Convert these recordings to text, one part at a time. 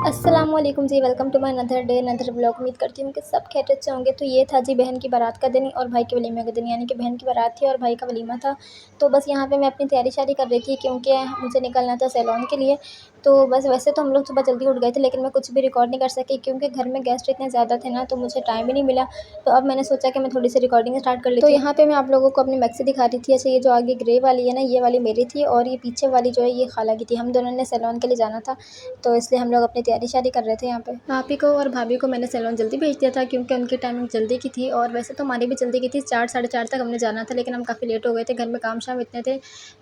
अस्सलाम वालेकुम जी, welcome to my another day another blog. उम्मीद करती हूँ कि सब खैरियत से होंगे। तो ये था जी बहन की बारात का दिन और भाई के वलीमे का दिन, यानी कि बहन की बारात थी और भाई का वलीमा था। तो बस यहाँ पे मैं अपनी तैयारी शारी कर रही थी क्योंकि मुझे निकलना था सैलून के लिए। तो बस वैसे तो हम लोग सुबह जल्दी उठ गए थे, लेकिन मैं कुछ भी रिकॉर्ड नहीं कर सकी क्योंकि घर में गेस्ट इतने ज़्यादा थे ना, तो मुझे टाइम ही नहीं मिला। तो अब मैंने सोचा कि मैं थोड़ी सी रिकॉर्डिंग स्टार्ट कर लेती हूँ। तो यहाँ पे मैं आप लोगों को अपनी मैक्सी दिखा रही थी। अच्छा, ये जो आगे ग्रे वाली है ना, ये वाली मेरी थी और ये पीछे वाली जो है ये खाला की थी। हम दोनों ने सैलून के लिए जाना था, तो इसलिए हम लोग अपनी तैयारी शारी कर रहे थे। यहाँ पे भाभी को और भाभी को मैंने सैलून जल्दी भेज दिया था क्योंकि उनकी टाइमिंग जल्दी की थी और वैसे तो हमारी भी जल्दी की थी। 4 साढ़े 4 तक हमने जाना था, लेकिन हम काफ़ी लेट हो गए थे, घर में काम शाम इतने थे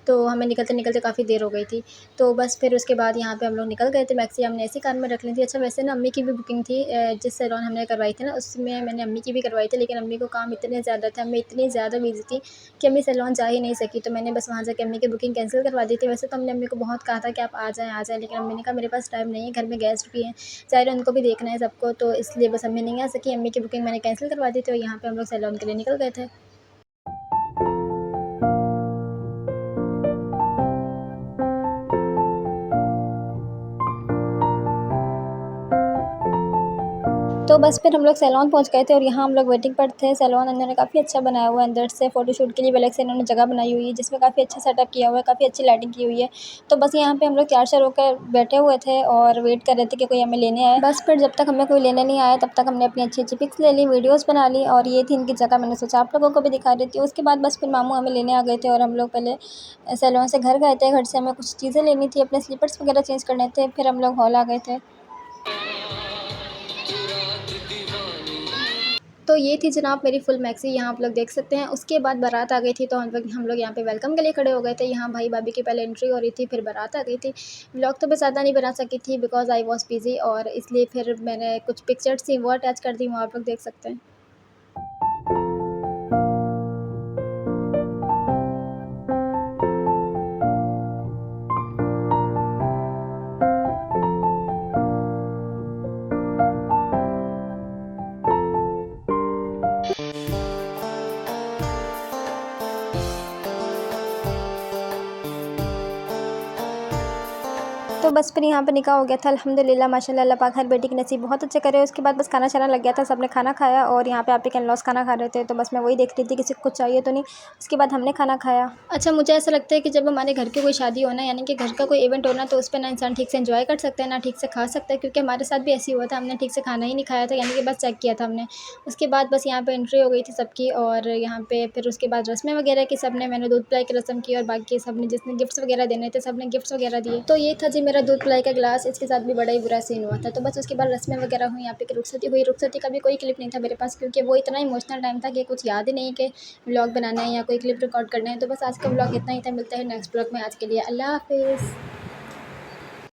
तो हमें निकलते निकलते काफ़ी देर हो गई थी। तो बस फिर उसके बाद यहाँ पे हम लोग निकल गए थे। मैक्सी हमने ऐसी कार में रख ली थी। अच्छा, वैसे ना अम्मी की भी बुकिंग थी, जिस सैलून हमने करवाई थी ना उसमें मैंने अम्मी की भी करवाई थी, लेकिन अम्मी को काम इतने ज़्यादा थे, अम्मी इतनी ज़्यादा बिजी थी कि अम्मी सैलून जा ही नहीं सकी। तो मैंने बस वहाँ जाके अम्मी की बुकिंग कैंसिल करवा दी थी। वैसे तो हमने अम्मी को बहुत कहा था कि आप आ जाएँ, लेकिन अम्मी ने कहा मेरे पास टाइम नहीं है, घर में गेस्ट भी हैं, ज़ाहिर है उनको भी देखना है सबको, तो इसलिए बस अम्मी नहीं आ सकी। अम्मी की बुकिंग मैंने कैंसिल करवा दी थी और यहाँ पे हम लोग सैलून के लिए निकल गए थे। तो बस फिर हम लोग सैलून पहुंच गए थे और यहाँ हम लोग वेटिंग पर थे। सैलून इन्होंने काफ़ी अच्छा बनाया हुआ है, अंदर से फ़ोटोशूट के लिए अलग से इन्होंने जगह बनाई हुई है जिसमें काफ़ी अच्छा सेटअप किया हुआ है, काफ़ी अच्छी लाइटिंग की हुई है। तो बस यहाँ पे हम लोग तैयार होकर बैठे हुए थे और वेट कर रहे थे कि कोई हमें लेने आए। बस फिर जब तक हमें कोई लेने नहीं आया तब तक हमने अपनी अच्छी अच्छी पिक्स ले ली, वीडियोज़ बना ली और ये थी इनकी जगह। मैंने सोचा आप लोगों को भी दिखा देती हूँ। उसके बाद बस फिर मामू हमें लेने आ गए थे और हम लोग पहले सैलून से घर गए थे। घर से हमें कुछ चीज़ें लेनी थी, अपने स्लीपर्स वगैरह चेंज करने थे, फिर हम लोग हॉल आ गए थे। तो ये थी जनाब मेरी फुल मैक्सी, यहाँ आप लोग देख सकते हैं। उसके बाद बारात आ गई थी, तो हम लोग यहाँ पे वेलकम के लिए खड़े हो गए थे। यहाँ भाई भाभी की पहले एंट्री हो रही थी, फिर बारात आ गई थी। व्लॉग तो मैं ज़्यादा नहीं बना सकी थी बिकॉज़ आई वाज़ बिज़ी, और इसलिए फिर मैंने कुछ पिक्चर्स थी वो अटैच कर दी, वो आप लोग देख सकते हैं। तो बस फिर यहाँ पे निकाह हो गया था अल्हम्दुलिल्लाह, माशाल्लाह। अल्लाह पाक हर बेटी की नसीब बहुत अच्छे करे। उसके बाद बस खाना शाना लग गया था, सबने खाना खाया और यहाँ पे आप के इन-लॉज़ खाना खा रहे थे, तो बस मैं वही देख रही थी किसी को कुछ चाहिए तो नहीं। उसके बाद हमने खाना खाया। अच्छा, मुझे ऐसा लगता है कि जब हमारे घर की कोई शादी हो ना, यानी कि घर का कोई इवेंट हो ना, तो उस पे ना इंसान ठीक से एंजॉय कर सकता है, ना ठीक से खा सकता है, क्योंकि हमारे साथ भी ऐसे ही हुआ था। हमने ठीक से खाना ही नहीं खाया था, यानी कि बस चेक किया था हमने। उसके बाद बस यहाँ पे एंट्री हो गई थी सबकी और यहाँ पे फिर उसके बाद रस्में वगैरह की सबने, मैंने दूध पिलाई की रस्म की और बाकी सबने जिसने गिफ्ट्स वगैरह देने थे सबने गिफ्ट्स वगैरह दिए। तो ये था जी मेरा दूध पिलाई का ग्लास, इसके साथ भी बड़ा ही बुरा सीन हुआ था। तो बस उसके बाद रस्में वगैरह हुई, यहाँ पे रुखसती हुई। रुखसती का भी कोई क्लिप नहीं था मेरे पास क्योंकि वो इतना इमोशनल टाइम था कि कुछ याद ही नहीं कि व्लॉग बनाना है या कोई क्लिप रिकॉर्ड करना है। तो बस आज का व्लॉग इतना ही था, मिलता है नेक्स्ट व्लॉग में। आज के लिए अल्लाह हाफिज़।